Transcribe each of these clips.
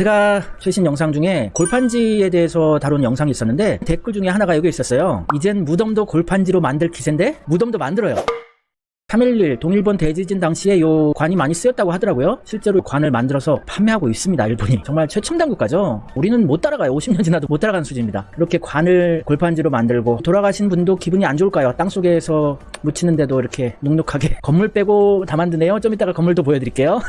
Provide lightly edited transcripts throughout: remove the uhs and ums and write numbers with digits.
제가 최신 영상 중에 골판지에 대해서 다룬 영상이 있었는데 댓글 중에 하나가 여기 있었어요. 이젠 무덤도 골판지로 만들 기세인데 무덤도 만들어요. 3.11 동일본 대지진 당시에 요 관이 많이 쓰였다고 하더라고요. 실제로 관을 만들어서 판매하고 있습니다. 일본이. 정말 최첨단 국가죠. 우리는 못 따라가요. 50년 지나도 못 따라가는 수준입니다. 이렇게 관을 골판지로 만들고 돌아가신 분도 기분이 안 좋을까요? 땅속에서 묻히는데도 이렇게 눅눅하게 건물 빼고 다 만드네요. 좀 이따가 건물도 보여드릴게요.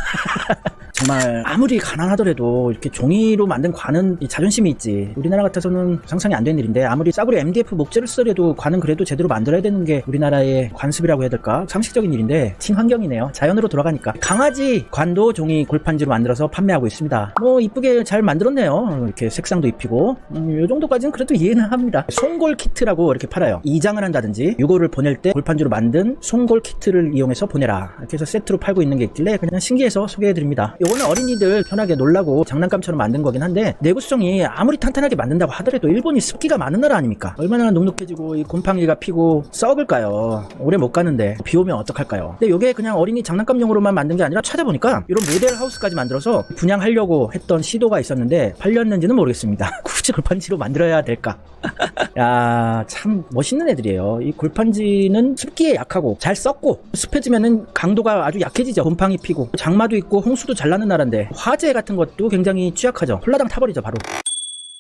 정말 아무리 가난하더라도 이렇게 종이로 만든 관은 자존심이 있지. 우리나라 같아서는 상상이 안 되는 일인데 아무리 싸구려 MDF 목재를 쓰더라도 관은 그래도 제대로 만들어야 되는 게 우리나라의 관습이라고 해야 될까? 상식적인 일인데 친환경이네요. 자연으로 돌아가니까. 강아지 관도 종이 골판지로 만들어서 판매하고 있습니다. 뭐 이쁘게 잘 만들었네요. 이렇게 색상도 입히고 요 정도까지는 그래도 이해는 합니다. 송골 키트라고 이렇게 팔아요. 이장을 한다든지 요거를 보낼 때 골판지로 만든 송골 키트를 이용해서 보내라. 이렇게 해서 세트로 팔고 있는 게 있길래 그냥 신기해서 소개해드립니다. 요거는 어린이들 편하게 놀라고 장난감처럼 만든 거긴 한데 내구성이 아무리 탄탄하게 만든다고 하더라도 일본이 습기가 많은 나라 아닙니까? 얼마나 눅눅해지고 이 곰팡이가 피고 썩을까요? 오래 못 가는데 비 오면 어떡할까요? 근데 요게 그냥 어린이 장난감용으로만 만든 게 아니라 찾아보니까 이런 모델 하우스까지 만들어서 분양하려고 했던 시도가 있었는데 팔렸는지는 모르겠습니다. 굳이 골판지로 만들어야 될까? 야, 참 멋있는 애들이에요. 이 골판지는 습기에 약하고 잘 썩고 습해지면은 강도가 아주 약해지죠. 곰팡이 피고 장마도 있고 홍수도 잘 나는 나라인데 화재 같은 것도 굉장히 취약하죠. 홀라당 타버리죠 바로.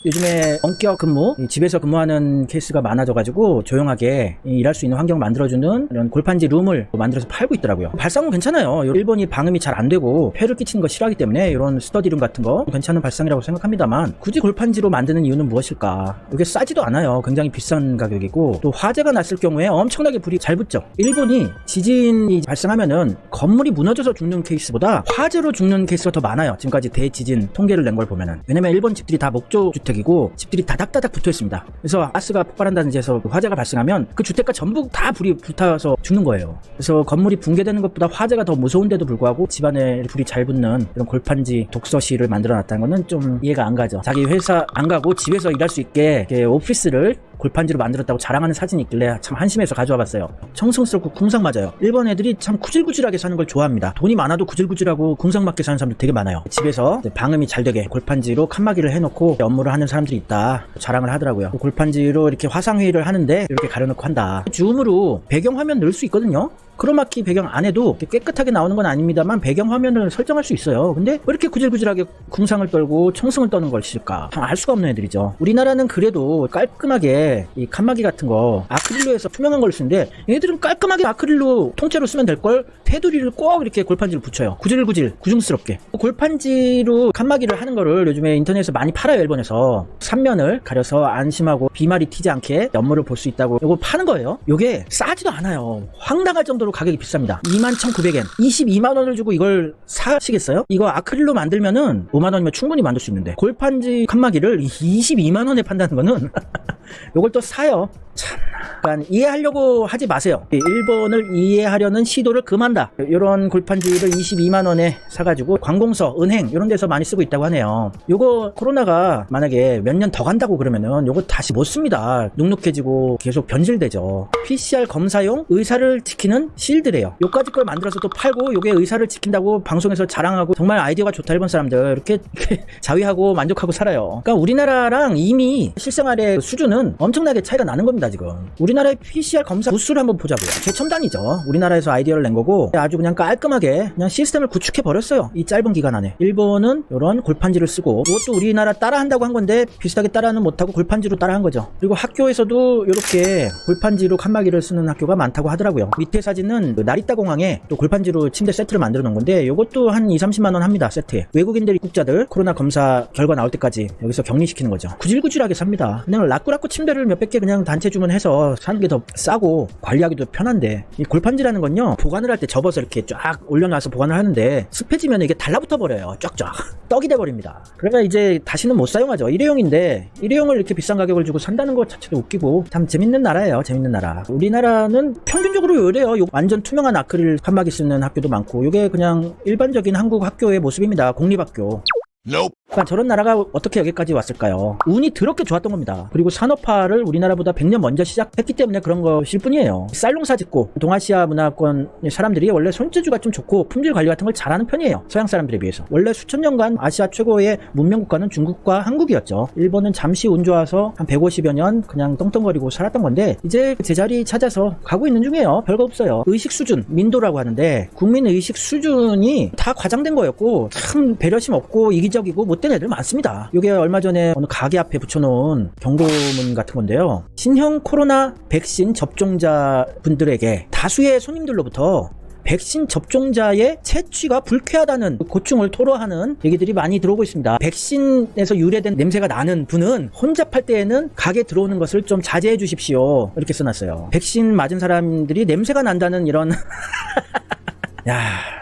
요즘에 원격 근무, 집에서 근무하는 케이스가 많아져가지고 조용하게 일할 수 있는 환경을 만들어주는 이런 골판지 룸을 만들어서 팔고 있더라고요. 발상은 괜찮아요. 일본이 방음이 잘 안 되고 폐를 끼치는 거 싫어하기 때문에 이런 스터디룸 같은 거 괜찮은 발상이라고 생각합니다만 굳이 골판지로 만드는 이유는 무엇일까? 이게 싸지도 않아요. 굉장히 비싼 가격이고 또 화재가 났을 경우에 엄청나게 불이 잘 붙죠. 일본이 지진이 발생하면은 건물이 무너져서 죽는 케이스보다 화재로 죽는 케이스가 더 많아요. 지금까지 대지진 통계를 낸 걸 보면은. 왜냐면 일본 집들이 다 목조 주택이고 집들이 다닥다닥 붙어 있습니다. 그래서 가스가 폭발한다든지 해서 화재가 발생하면 그 주택가 전부 다 불이 불타서 죽는 거예요. 그래서 건물이 붕괴되는 것보다 화재가 더 무서운데도 불구하고 집안에 불이 잘 붙는 이런 골판지 독서실을 만들어 놨다는 거는 좀 이해가 안 가죠. 자기 회사 안 가고 집에서 일할 수 있게 오피스를 골판지로 만들었다고 자랑하는 사진이 있길래 참 한심해서 가져와 봤어요. 청성스럽고 궁상 맞아요. 일본 애들이 참 구질구질하게 사는 걸 좋아합니다. 돈이 많아도 구질구질하고 궁상맞게 사는 사람들 되게 많아요. 집에서 방음이 잘 되게 골판지로 칸막이를 해놓고 업무를 하는 사람들이 있다 자랑을 하더라고요. 골판지로 이렇게 화상회의를 하는데 이렇게 가려놓고 한다. 줌으로 배경화면 넣을 수 있거든요. 크로마키 배경 안 해도 깨끗하게 나오는 건 아닙니다만 배경화면을 설정할 수 있어요. 근데 왜 이렇게 구질구질하게 궁상을 떨고 청승을 떠는 걸까? 참 알 수가 없는 애들이죠. 우리나라는 그래도 깔끔하게 이 칸막이 같은 거 아크릴로 해서 투명한 걸 쓰는데 얘들은 깔끔하게 아크릴로 통째로 쓰면 될걸 테두리를 꼭 이렇게 골판지를 붙여요. 구질구질 구중스럽게. 골판지로 칸막이를 하는 거를 요즘에 인터넷에서 많이 팔아요. 일본에서 3면을 가려서 안심하고 비말이 튀지 않게 업무를 볼 수 있다고 이거 파는 거예요. 요게 싸지도 않아요. 황당할 정도로 가격이 비쌉니다. 21,900엔 22만원을 주고 이걸 사시겠어요? 이거 아크릴로 만들면은 5만원이면 충분히 만들 수 있는데 골판지 칸막이를 22만원에 판다는 거는 요걸 또 사요. 참, 그러니까 이해하려고 하지 마세요. 일본을 이해하려는 시도를 금한다. 이런 골판지를 22만원에 사가지고 관공서, 은행 이런 데서 많이 쓰고 있다고 하네요. 요거 코로나가 만약에 몇 년 더 간다고 그러면은 요거 다시 못 씁니다. 눅눅해지고 계속 변질되죠. PCR 검사용 의사를 지키는 실드래요. 요까지 걸 만들어서 또 팔고 요게 의사를 지킨다고 방송에서 자랑하고 정말 아이디어가 좋다 일본 사람들 이렇게 자위하고 만족하고 살아요. 그러니까 우리나라랑 이미 실생활의 수준은 엄청나게 차이가 나는 겁니다. 지금 우리나라의 PCR 검사 부스를 한번 보자고요. 최첨단이죠. 우리나라에서 아이디어를 낸 거고 아주 그냥 깔끔하게 그냥 시스템을 구축해 버렸어요. 이 짧은 기간 안에. 일본은 이런 골판지를 쓰고 이것도 우리나라 따라한다고 한 건데 비슷하게 따라는 못하고 골판지로 따라한 거죠. 그리고 학교에서도 이렇게 골판지로 칸막이를 쓰는 학교가 많다고 하더라고요. 밑에 사진은 나리타 공항에 또 골판지로 침대 세트를 만들어 놓은 건데 이것도 한 2-30만 원 합니다. 세트에. 외국인들 입국자들 코로나 검사 결과 나올 때까지 여기서 격리시키는 거죠. 구질구질하게 삽니다. 그냥 라꾸라꾸 침대를 몇백 개 그냥 단체 주문해서 사는 게 더 싸고 관리하기도 편한데 이 골판지라는 건요 보관을 할 때 접어서 이렇게 쫙 올려놔서 보관을 하는데 습해지면 이게 달라붙어 버려요. 쫙쫙 떡이 돼 버립니다. 그러면 이제 다시는 못 사용하죠. 일회용인데 일회용을 이렇게 비싼 가격을 주고 산다는 것 자체도 웃기고 참 재밌는 나라예요. 재밌는 나라. 우리나라는 평균적으로 이래요. 완전 투명한 아크릴 칸막이 쓰는 학교도 많고 이게 그냥 일반적인 한국 학교의 모습입니다. 공립학교. Nope. 그러니까 저런 나라가 어떻게 여기까지 왔을까요? 운이 더럽게 좋았던 겁니다. 그리고 산업화를 우리나라보다 100년 먼저 시작했기 때문에 그런 것일 뿐이에요. 쌀농사 짓고 동아시아 문화권 사람들이 원래 손재주가 좀 좋고 품질 관리 같은 걸 잘하는 편이에요. 서양 사람들에 비해서. 원래 수천 년간 아시아 최고의 문명 국가는 중국과 한국이었죠. 일본은 잠시 운 좋아서 한 150여 년 그냥 떵떵거리고 살았던 건데 이제 제자리 찾아서 가고 있는 중이에요. 별거 없어요. 의식 수준, 민도라고 하는데 국민 의식 수준이 다 과장된 거였고 참 배려심 없고 이기적이고 못된 애들 많습니다. 이게 얼마 전에 어느 가게 앞에 붙여놓은 경고문 같은 건데요. 신형 코로나 백신 접종자 분들에게 다수의 손님들로부터 백신 접종자의 채취가 불쾌하다는 고충을 토로하는 얘기들이 많이 들어오고 있습니다. 백신에서 유래된 냄새가 나는 분은 혼자 팔 때에는 가게 들어오는 것을 좀 자제해 주십시오. 이렇게 써놨어요. 백신 맞은 사람들이 냄새가 난다는 이런 야,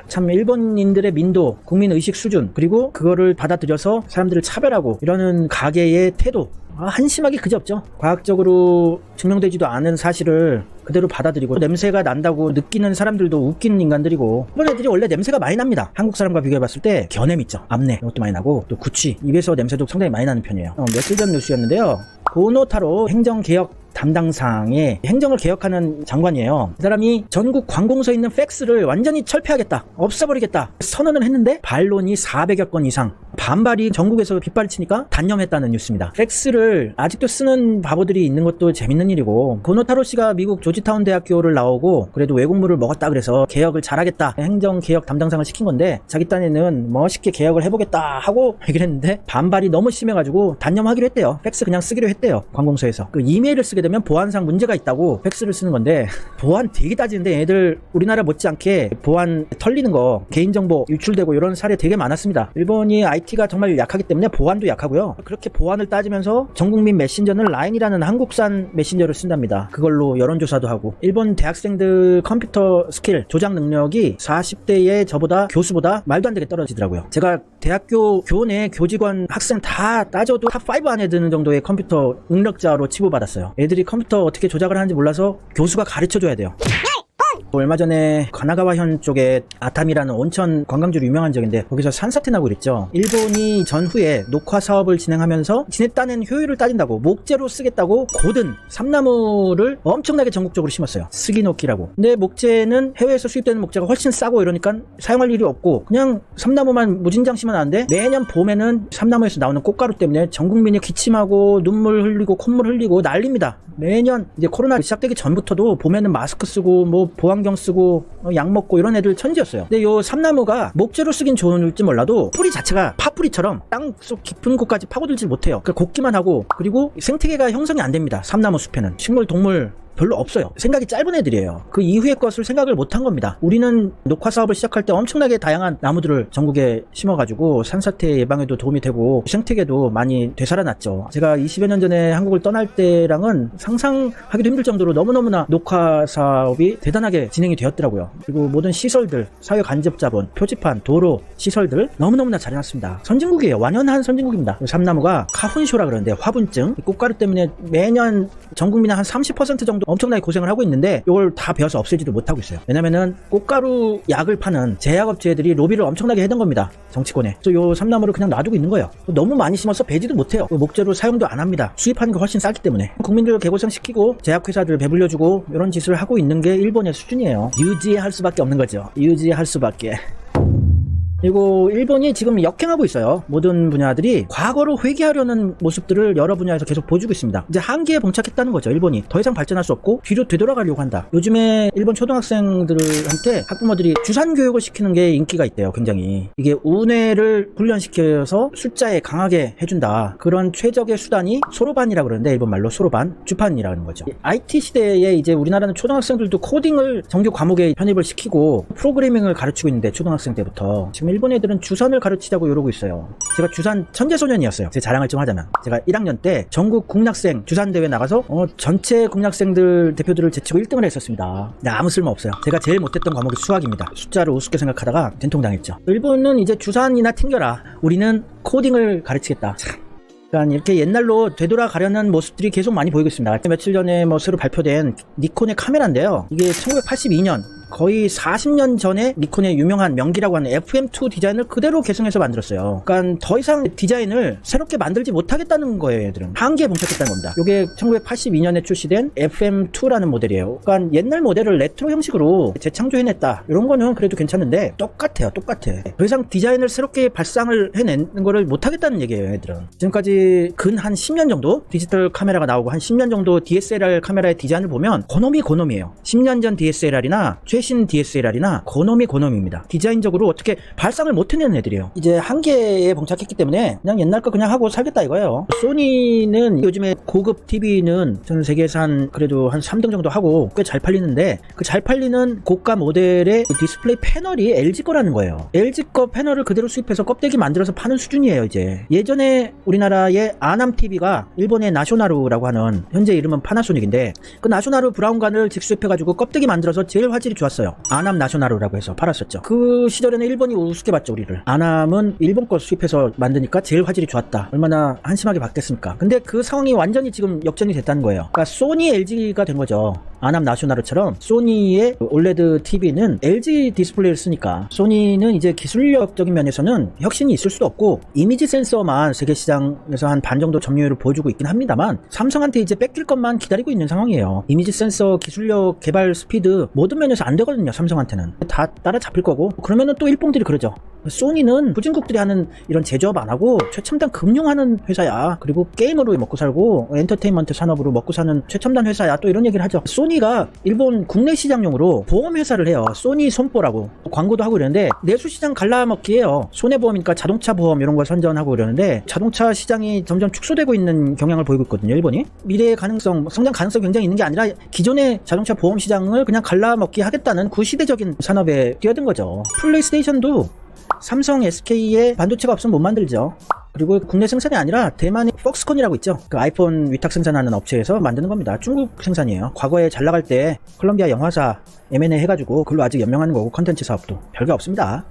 참 일본인들의 민도, 국민의식 수준, 그리고 그거를 받아들여서 사람들을 차별하고 이러는 가게의 태도, 한심하기 그지없죠. 과학적으로 증명되지도 않은 사실을 그대로 받아들이고 냄새가 난다고 느끼는 사람들도 웃긴 인간들이고 이런 애들이 원래 냄새가 많이 납니다. 한국 사람과 비교해봤을 때 견냄 있죠. 앞내 이것도 많이 나고 또 구취, 입에서 냄새도 상당히 많이 나는 편이에요. 며칠 전 뉴스였는데요. 고노타로 행정개혁 담당상의 행정을 개혁하는 장관이에요. 이 사람이 전국 관공서에 있는 팩스를 완전히 철폐하겠다, 없애버리겠다 선언을 했는데 반론이 400여 건 이상, 반발이 전국에서 빗발을 치니까 단념했다는 뉴스입니다. 팩스를 아직도 쓰는 바보들이 있는 것도 재밌는 일이고, 고노타로 씨가 미국 조지타운 대학교를 나오고 그래도 외국물을 먹었다 그래서 개혁을 잘하겠다 행정개혁 담당상을 시킨 건데 자기 딴에는 멋있게 개혁을 해보겠다 하고 얘기를 했는데 반발이 너무 심해가지고 단념하기로 했대요. 팩스 그냥 쓰기로 했대요. 관공서에서. 그 이메일을 쓰게 되면 보안상 문제가 있다고 팩스를 쓰는 건데 보안 되게 따지는데 애들 우리나라 못지않게 보안 털리는 거, 개인정보 유출되고 이런 사례 되게 많았습니다. 일본이 IT가 정말 약하기 때문에 보안도 약하고요. 그렇게 보안을 따지면서 전국민 메신저는 라인이라는 한국산 메신저를 쓴답니다. 그걸로 여론조사도 하고. 일본 대학생들 컴퓨터 스킬 조작 능력이 40대의 저보다 교수보다 말도 안 되게 떨어지더라고요. 제가 대학교 교내 교직원 학생 다 따져도 탑5 안에 드는 정도의 컴퓨터 능력자로 치부받았어요. 애들이 컴퓨터 어떻게 조작을 하는지 몰라서 교수가 가르쳐줘야 돼요. 얼마 전에 가나가와현 쪽에 아타미라는 온천 관광지로 유명한 지역인데 거기서 산사태 나고 그랬죠. 일본이 전후에 녹화 사업을 진행하면서 지냈다는 효율을 따진다고 목재로 쓰겠다고 고든 삼나무를 엄청나게 전국적으로 심었어요. 스기노키라고. 근데 목재는 해외에서 수입되는 목재가 훨씬 싸고 이러니까 사용할 일이 없고 그냥 삼나무만 무진장 심으면 안 돼. 매년 봄에는 삼나무에서 나오는 꽃가루 때문에 전 국민이 기침하고 눈물 흘리고 콧물 흘리고 난립니다. 매년 이제 코로나 시작되기 전부터도 봄에는 마스크 쓰고 뭐 보안경 쓰고 약 먹고 이런 애들 천지였어요. 근데 요 삼나무가 목재로 쓰긴 좋을지 몰라도 뿌리 자체가 파뿌리처럼 땅속 깊은 곳까지 파고들지 못해요. 그러니까 걷기만 하고 그리고 생태계가 형성이 안 됩니다. 삼나무 숲에는 식물 동물 별로 없어요. 생각이 짧은 애들이에요. 그 이후의 것을 생각을 못한 겁니다. 우리는 녹화 사업을 시작할 때 엄청나게 다양한 나무들을 전국에 심어가지고 산사태 예방에도 도움이 되고 생태계도 많이 되살아났죠. 제가 20여 년 전에 한국을 떠날 때랑은 상상하기도 힘들 정도로 너무너무나 녹화 사업이 대단하게 진행이 되었더라고요. 그리고 모든 시설들, 사회 간접자본, 표지판, 도로, 시설들 너무너무나 잘 해놨습니다. 선진국이에요. 완연한 선진국입니다. 삼나무가 카훈쇼라 그러는데 화분증, 꽃가루 때문에 매년 전 국민의 한 30% 정도 엄청나게 고생을 하고 있는데 이걸 다 베어서 없애지도 못하고 있어요. 왜냐면은 꽃가루 약을 파는 제약업체들이 로비를 엄청나게 해던 겁니다. 정치권에. 그래서 요 삼나무를 그냥 놔두고 있는 거예요. 너무 많이 심어서 베지도 못해요. 목재로 사용도 안 합니다. 수입하는 게 훨씬 싸기 때문에. 국민들 개고생시키고 제약회사들 배불려주고 이런 짓을 하고 있는 게 일본의 수준이에요. 유지할 수밖에 없는 거죠. 유지할 수밖에. 그리고 일본이 지금 역행하고 있어요. 모든 분야들이 과거로 회귀하려는 모습들을 여러 분야에서 계속 보여주고 있습니다. 이제 한계에 봉착했다는 거죠. 일본이 더 이상 발전할 수 없고 뒤로 되돌아가려고 한다. 요즘에 일본 초등학생들한테 학부모들이 주산 교육을 시키는 게 인기가 있대요. 굉장히. 이게 우뇌를 훈련시켜서 숫자에 강하게 해준다. 그런 최적의 수단이 소로반이라고 그러는데 일본 말로 소로반, 주판이라는 거죠. IT 시대에 이제 우리나라는 초등학생들도 코딩을 정규 과목에 편입을 시키고 프로그래밍을 가르치고 있는데 초등학생 때부터 지금 일본 애들은 주산을 가르치자고 이러고 있어요. 제가 주산 천재소년이었어요. 제 자랑을 좀 하자면 제가 1학년 때 전국 국락생 주산 대회 나가서 전체 국락생들 대표들을 제치고 1등을 했었습니다. 근데 아무 쓸모 없어요. 제가 제일 못했던 과목이 수학입니다. 숫자를 우습게 생각하다가 된통당했죠. 일본은 이제 주산이나 튕겨라. 우리는 코딩을 가르치겠다. 그러니까 이렇게 옛날로 되돌아가려는 모습들이 계속 많이 보이고 있습니다. 며칠 전에 새로 발표된 니콘의 카메라인데요. 이게 1982년 거의 40년 전에 니콘의 유명한 명기라고 하는 FM2 디자인을 그대로 계승해서 만들었어요. 그러니까 더 이상 디자인을 새롭게 만들지 못하겠다는 거예요, 얘들은. 한계에 봉착했다는 겁니다. 이게 1982년에 출시된 FM2라는 모델이에요. 그러니까 옛날 모델을 레트로 형식으로 재창조해냈다. 이런 거는 그래도 괜찮은데 똑같아요, 똑같아. 더 이상 디자인을 새롭게 발상을 해내는 거를 못하겠다는 얘기예요, 얘들은. 지금까지 근 한 10년 정도 디지털 카메라가 나오고 한 10년 정도 DSLR 카메라의 디자인을 보면 고놈이에요. 10년 전 DSLR이나 최신 DSLR이나 고놈입니다. 디자인적으로 어떻게 발상을 못 해내는 애들이에요. 이제 한계에 봉착했기 때문에 그냥 옛날 거 그냥 하고 살겠다 이거예요. 소니는 요즘에 고급 TV는 전 세계에서 그래도 한 3등 정도 하고 꽤 잘 팔리는데, 그 잘 팔리는 고가 모델의 디스플레이 패널이 LG 거라는 거예요. LG 거 패널을 그대로 수입해서 껍데기 만들어서 파는 수준이에요, 이제. 예전에 우리나라의 아남 TV가 일본의 나쇼나루라고 하는, 현재 이름은 파나소닉인데, 그 나쇼나루 브라운관을 직수입해가지고 껍데기 만들어서 제일 화질이 좋았어요. 아남 나쇼나루라고 해서 팔았었죠. 그 시절에는 일본이 우습게 봤죠, 우리를. 아남은 일본 거 수입해서 만드니까 제일 화질이 좋았다. 얼마나 한심하게 봤겠습니까? 근데 그 상황이 완전히 지금 역전이 됐다는 거예요. 그러니까 소니 LG가 된 거죠. 아남 나쇼나루처럼 소니의 올레드 TV는 LG 디스플레이를 쓰니까 소니는 이제 기술력적인 면에서는 혁신이 있을 수도 없고, 이미지 센서만 세계 시장에서 한 반 정도 점유율을 보여주고 있긴 합니다만, 삼성한테 이제 뺏길 것만 기다리고 있는 상황이에요. 이미지 센서 기술력 개발 스피드 모든 면에서 안 되거든요, 삼성한테는. 다 따라잡힐 거고. 그러면은 또 일봉들이 그러죠. 소니는 후진국들이 하는 이런 제조업 안 하고 최첨단 금융하는 회사야. 그리고 게임으로 먹고 살고 엔터테인먼트 산업으로 먹고 사는 최첨단 회사야. 또 이런 얘기를 하죠. 소니가 일본 국내 시장용으로 보험 회사를 해요. 소니 손보라고 광고도 하고 이러는데, 내수 시장 갈라먹기예요. 손해보험이니까 자동차 보험 이런 걸 선전하고 이러는데, 자동차 시장이 점점 축소되고 있는 경향을 보이고 있거든요, 일본이. 미래의 가능성, 성장 가능성이 굉장히 있는 게 아니라 기존의 자동차 보험 시장을 그냥 갈라먹기 하겠다는 구시대적인 산업에 뛰어든 거죠. 플레이스테이션도 삼성, SK의 반도체가 없으면 못 만들죠. 그리고 국내 생산이 아니라 대만의 폭스콘이라고 있죠. 그 아이폰 위탁 생산하는 업체에서 만드는 겁니다. 중국 생산이에요. 과거에 잘 나갈 때 콜롬비아 영화사 M&A 해가지고 그걸로 아직 연명하는 거고, 컨텐츠 사업도 별게 없습니다.